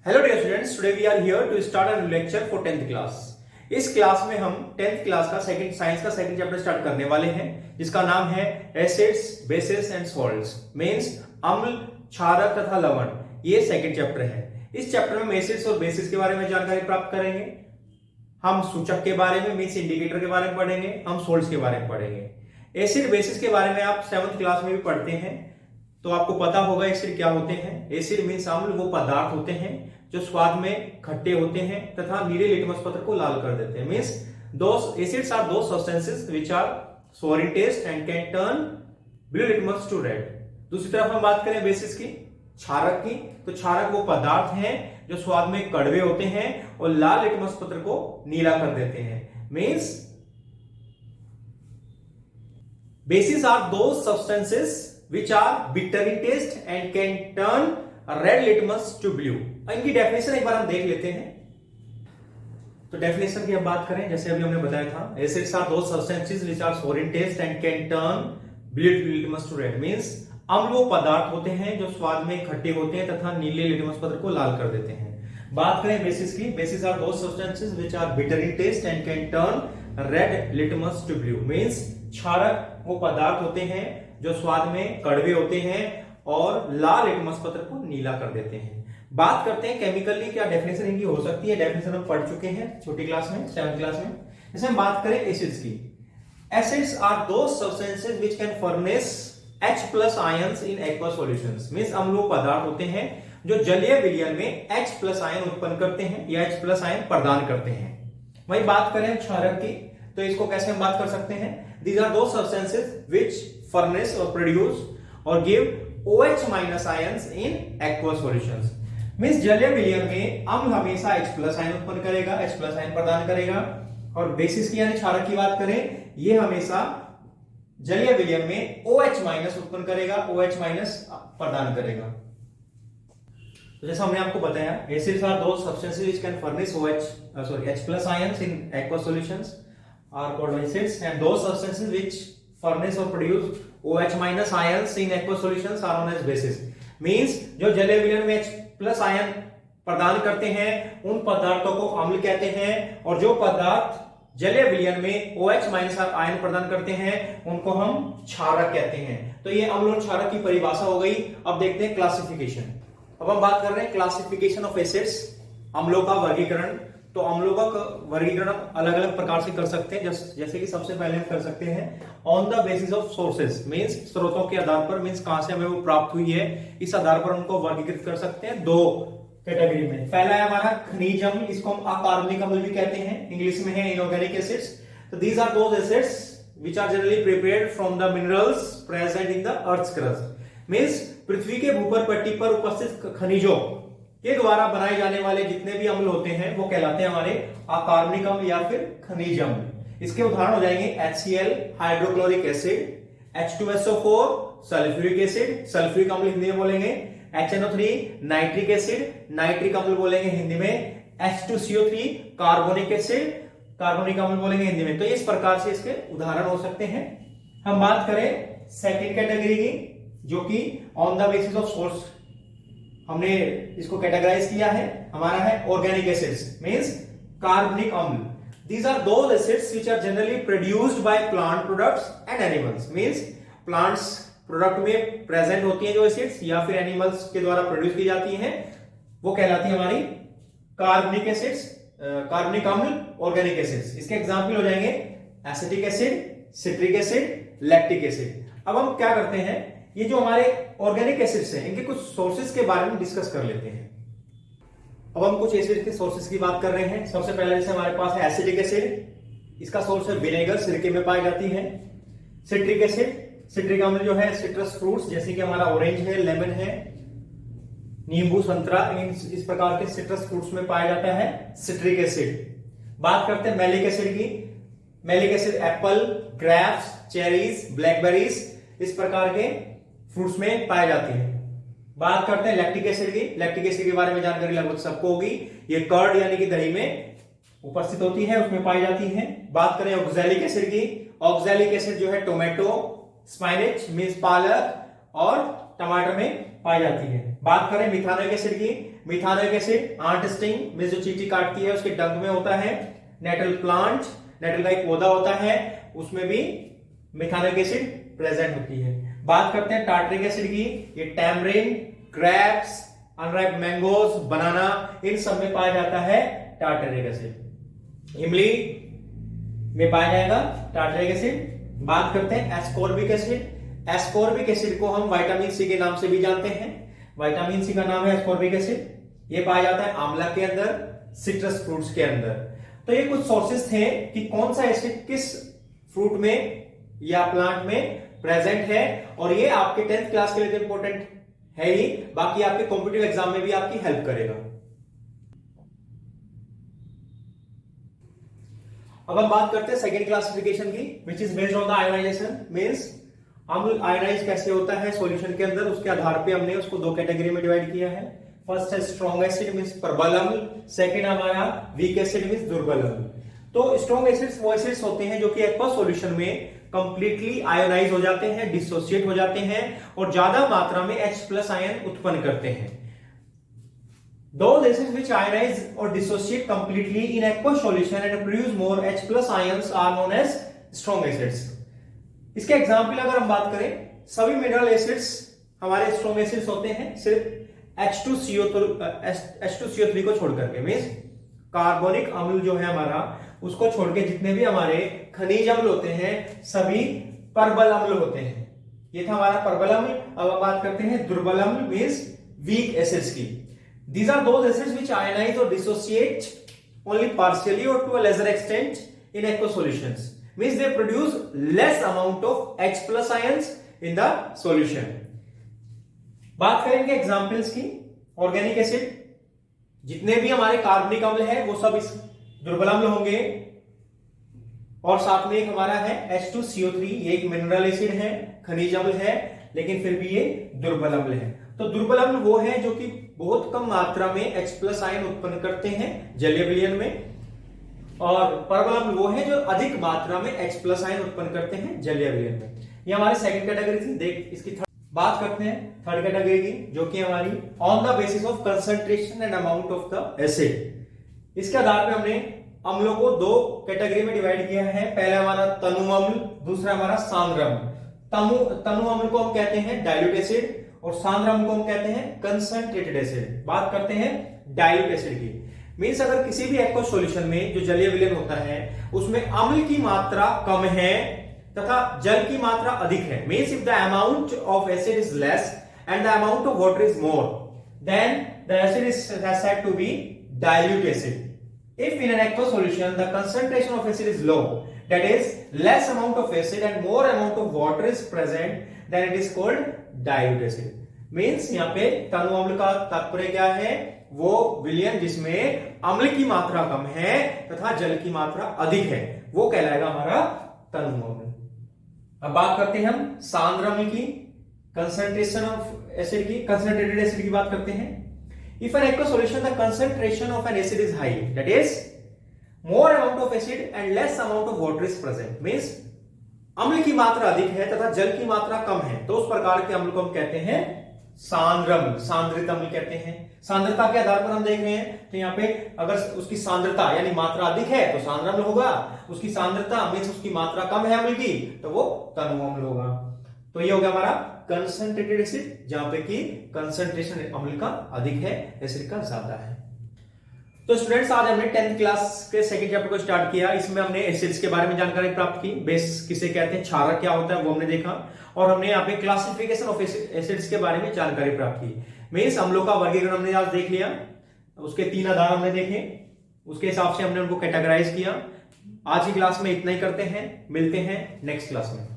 Hello dear students, today we are here to start a lecture for 10th class. इस class में हम 10th class का science का second chapter start करने वाले हैं, जिसका नाम है acids, basis and salts, means अम्ल, क्षारक तथा लवण। ये सेकंड चैप्टर है। इस चैप्टर में हम एसिड्स और बेसिस के बारे में जानकारी प्राप्त करेंगे। हम सूचक के बारे में मींस इंडिकेटर के बारे में पढ़ेंगे, हम सोल्ट्स के बारे में पढ़ेंगे। एसिड बेसिस के बारे में आप 7th क्लास में भी पढ़ते हैं, तो आपको पता होगा एसिड क्या होते हैं। एसिड मींस अम्ल वो पदार्थ होते हैं जो स्वाद में खट्टे होते हैं तथा नीले लिटमस पत्र को लाल कर देते हैं। Means those acids are those substances which are sour in taste and can turn blue litmus to red. दूसरी तरफ हम बात करें बेसिस की, क्षारक की, तो क्षारक वो पदार्थ हैं जो स्वाद में कड़वे होते हैं और लाल लिटमस पत्र को नीला कर देते हैं। Means bases are those substances which are bitter in taste and can turn a red litmus to blue। इनकी डेफिनेशन एक बार हम देख लेते हैं। तो डेफिनेशन की हम बात करें, जैसे अभी हमने बताया था, acids are those substances which are sour in taste and can turn blue litmus to red। Means अम्ल वो पदार्थ होते हैं जो स्वाद में खट्टे होते हैं तथा नीले लिटमस पत्र को लाल कर देते हैं। बात करें बेसिस की, bases are those substances which are bitter in taste and can turn red litmus to blue। Means क्षारक वो पदार्थ होते हैं जो स्वाद में कड़वे होते हैं और लाल लिटमस पत्र को नीला कर देते हैं। बात करते हैं केमिकली क्या डेफिनेशन इनकी हो सकती है। डेफिनेशन हम पढ़ चुके हैं छोटी क्लास में, 7th क्लास में। जैसे हम बात करें एसिड्स की, acids are those substances which can furnish H+ ions in aqueous solutions. Means अम्ल वो पदार्थ होते हैं जो जलीय विलयन में H+ आयन उत्पन्न करते हैं या H+ आयन प्रदान करते हैं। वही बात करें क्षारक की, तो इसको कैसे हम बात कर सकते हैं। These are those substances which furnish or produce or give OH- ions in aqueous solutions। Means जलीय विलयन में अम्ल हमेशा H+ आयन उत्पन्न करेगा, H+ आयन प्रदान करेगा। और बेसिस की यानी क्षारक की बात करें, ये हमेशा जलीय विलयन में OH- उत्पन्न करेगा, OH- प्रदान करेगा। तो जैसा हमने आपको बताया, acids are those substances which can furnish H+ ions in aqueous solutions are called acids, and those substances which furnish or produce OH- ions in aqueous solutions are known as bases। Means जो जलीय विलयन में H+ ion प्रदान करते हैं उन पदार्थों को अम्ल कहते हैं, और जो पदार्थ जलीय विलयन में OH- आयन प्रदान करते हैं उनको हम क्षारक कहते हैं। तो ये अम्ल और क्षारक की परिभाषा हो गई। अब देखते हैं क्लासिफिकेशन। अब हम बात कर रहे हैं क्लासिफिकेशन ऑफ एसिड्स, अम्लों का वर्गीकरण। तो अम्लों का वर्गीकरण अलग अलग प्रकार से कर सकते हैं। जैसे कि सबसे पहले हम कर सकते हैं on the basis of sources, means स्रोतों के आधार पर, मींस कहां से हमें वो प्राप्त हुई है, इस आधार पर उनको वर्गीकृत कर सकते हैं दो कैटेगरी में। पहला है हमारा खनिज अम्ल, इसको हम अकार्बनिक अम्ल भी कहते हैं, इंग्लिश में है इनऑर्गेनिक एसिड्स। तो these are those acids which are generally prepared from the minerals present in the earth's crust. Means पृथ्वी के भूपर पट्टी पर उपस्थित खनिजों के द्वारा बनाए जाने वाले जितने भी अम्ल होते हैं वो कहलाते हैं हमारे अकार्बनिक अम्ल या फिर खनिज अम्ल। इसके उदाहरण हो जाएंगे HCl hydrochloric acid, H2SO4 sulphuric acid, sulphuric अम्ल हिंदी में बोलेंगे, HNO3 नाइट्रिक एसिड, नाइट्रिक अम्ल बोलेंगे हिंदी में, H2CO3 कार्बोनिक एसिड, कार्बोनिक अम्ल बोलेंगे हिंदी में। तो इस प्रकार से इसके उदाहरण हो सकते हैं। हम बात करें सेकेंड कैटेगरी की, जो कि on the basis of source हमने इसको कैटेगराइज किया है, हमारा है ऑर्गेनिक एसिड्स, मींस कार्बनिक अम्ल। These are those acids which are generally produced by plant products and animals. Means plants product में प्रेजेंट होती हैं जो एसिड्स, या फिर एनिमल्स के द्वारा प्रोड्यूस की जाती हैं, वो कहलाती है हमारी कार्बनिक एसिड्स, कार्बनिक अम्ल, ऑर्गेनिक एसिड्स। इसके एग्जांपल हो जाएंगे acetic acid, citric acid, lactic acid. अब हम क्या करते हैं, ये जो हमारे ऑर्गेनिक एसिड्स हैं इनके कुछ सोर्सेज के बारे में डिस्कस कर लेते हैं। अब हम कुछ एसिड के सोर्सेज की बात कर रहे हैं। सबसे पहले जैसे हमारे पास है एसिटिक एसिड, इसका सोर्स है विनेगर, सिरके में पाई जाती है। सिट्रिक एसिड, सिट्रिक अम्ल जो है सिट्रस फ्रूट्स, जैसे कि हमारा ऑरेंज है, लेमन है, नींबू, संतरा, इस प्रकार के सिट्रस फ्रूट्स में पाया जाता है सिट्रिक एसिड। बात करते हैं मैलिक एसिड की। Malic acid Apple, grapes, cherries, blackberries, इस प्रकार के फ्रूट्स में पाई जाती है। बात करते हैं लैक्टिक एसिड की। लैक्टिक एसिड के बारे में जानकारी लगभग सबको होगी, ये कर्ड यानी कि दही में उपस्थित होती है, उसमें पाई जाती है। बात करें ऑक्सैलिक एसिड की। ऑक्सैलिक एसिड जो है टोमेटो, स्पाइनच मींस पालक और टमाटर में पाई जाती है। बात करें मिथानोइक एसिड की, मिथानोइक एसिड आंट स्टिंग में जो चींटी काटती है उसके डंक में होता है। नेटल प्लांट, नेटल का एक पौधा होता है, उसमें भी मिथानोइक एसिड प्रेजेंट होती है। बात करते हैं टार्टरिक एसिड की, ये टैमरिन, ग्रेप्स, अनराइप मैंगोज, बनाना, इन सब में पाया जाता है टार्टरिक एसिड। इमली में पाया जाएगा टार्टरिक एसिड। बात करते हैं एस्कॉर्बिक एसिड। एस्कॉर्बिक एसिड को हम विटामिन सी के नाम से भी जानते हैं। विटामिन सी का नाम है एस्कॉर्बिक एसिड। ये पाया जाता है आंवला के अंदर, सिट्रस फ्रूट्स के अंदर। तो ये कुछ सोर्सेस थे कि कौन सा एसिड किस फ्रूट में या प्लांट में प्रेजेंट है, और ये आपके 10th क्लास के लिए तो इंपॉर्टेंट है ही, बाकी आपके कॉम्पिटिटिव एग्जाम में भी आपकी हेल्प करेगा। अब हम बात करते हैं सेकेंड क्लासिफिकेशन की, which is based on the ionisation. Means अम्ल आयोनाइज कैसे होता है सॉल्यूशन के अंदर, उसके आधार पे हमने उसको दो कैटेगरी में डिवाइड किया है। फर्स्ट है स्ट्रॉन्ग एसिड मींस प्रबल अम्ल, सेकंड हमारा वीक एसिड मींस दुर्बल अम्ल। तो स्ट्रॉन्ग एसिड्स वो एसिड्स होते हैं जो कि एक्वस सॉल्यूशन में कंप्लीटली आयोनाइज हो जाते हैं, डिसोसिएट हो जाते हैं और ज्यादा मात्रा में H+ आयन उत्पन्न करते हैं। Those acids which ionize or dissociate completely in aqueous solution and produce more H+ ions are known as strong acids. इसके एग्जाम्पल अगर हम बात करें, सभी मिनरल एसिड्स हमारे स्ट्रॉन्ग एसिड्स होते हैं सिर्फ H2CO3 को छोड़ करके। मींस कार्बोनिक अम्ल जो है हमारा, उसको छोड़ के जितने भी हमारे खनिज अम्ल होते हैं सभी परबल अम्ल होते हैं। ये था हमारा परबल अम्ल। अब हम बात करते हैं दुर्बल अम्ल मींस वीक एसिड्स की। These are those acids which ionize or dissociate only partially or to a lesser extent in aqueous solutions. Means they produce less amount of H+ ions in the solution. बात करेंगे examples की। Organic acid, जितने भी हमारे कार्बनिक अम्ल है वो सब इस दुर्बल अम्ल होंगे, और साथ में एक हमारा है H2CO3, ये एक मिनरल एसिड है, खनिज अम्ल है, लेकिन फिर भी ये दुर्बल अम्ल है। तो दुर्बल अम्ल वो है जो कि बहुत कम मात्रा में H+ आयन उत्पन्न करते हैं जलीय विलयन में, और परबल अम्ल वो है जो अधिक मात्रा में H+ आयन उत्पन्न करते हैं जलीय विलयन में। ये हमारी सेकंड कैटेगरी थी। देख इसकी बात करते हैं थर्ड कैटेगरी की, जो कि हमारी on the basis of concentration and amount of the acid. इसके आधार पे हमने अम्लों को दो कैटेगरी में डिवाइड किया है। पहला हमारा तनु अम्ल, दूसरा हमारा सांद्र अम्ल। तनु अम्ल को हम कहते हैं डाइल्यूट एसिड और सांद्र अम्ल को हम कहते हैं कंसंट्रेटेड एसिड। बात करते हैं डाइल्यूट एसिड की। मींस अगर किसी भी एक्वस सॉल्यूशन में जो जलीय विलयन होता है उसमें अम्ल की मात्रा कम है तथा जल की मात्रा अधिक है। Means if the amount of acid is less and the amount of water is more, then the acid is said to be dilute acid. If in an aqueous solution the concentration of acid is low, that is less amount of acid and more amount of water is present, then it is called dilute acid. Means यहाँ पे तनु अम्ल का तात्पर्य क्या है, वो विलयन जिसमें अम्ल की मात्रा कम है तथा जल की मात्रा अधिक है, वो कहलाएगा हमारा तनु अम्ल। अब बात करते हैं हम सांद्र अम्ल की, कंसंट्रेशन ऑफ एसिड की, कंसंट्रेटेड एसिड की बात करते हैं। If an aqueous solution the concentration of an acid is high, that is more amount of acid and less amount of water is present, means अम्ल की मात्रा अधिक है तथा जल की मात्रा कम है, तो उस प्रकार के अम्ल को हम कहते हैं सांद्र अम्ल, सांद्रित अम्ल कहते हैं। सांद्रता के आधार पर हम देख रहे हैं, तो यहाँ पे अगर उसकी सांद्रता यानी मात्रा अधिक है तो सांद्र अम्ल होगा, उसकी सांद्रता मींस उसकी मात्रा कम है अम्ल की तो वो तनु अम्ल होगा। तो ये हो गया हमारा कंसंट्रेटेड एसिड, जहां पे कि कंसंट्रेशन अम्ल का अधिक है, एसिड का ज्यादा है। तो स्टूडेंट्स आज हमने 10th क्लास के सेकंड चैप्टर को स्टार्ट किया। इसमें हमने एसिड्स के बारे में जानकारी प्राप्त की, बेस किसे कहते हैं, क्षारक क्या होता है वो हमने देखा, और हमने यहाँ पे क्लासिफिकेशन ऑफ एसिड्स के बारे में जानकारी प्राप्त की। मींस अम्लों का वर्गीकरण हमने आज देख लिया, उसके 3 आधार हमने देखे, उसके हिसाब से हमने उनको कैटेगराइज किया। आज की क्लास में इतना ही करते हैं, मिलते हैं नेक्स्ट क्लास में।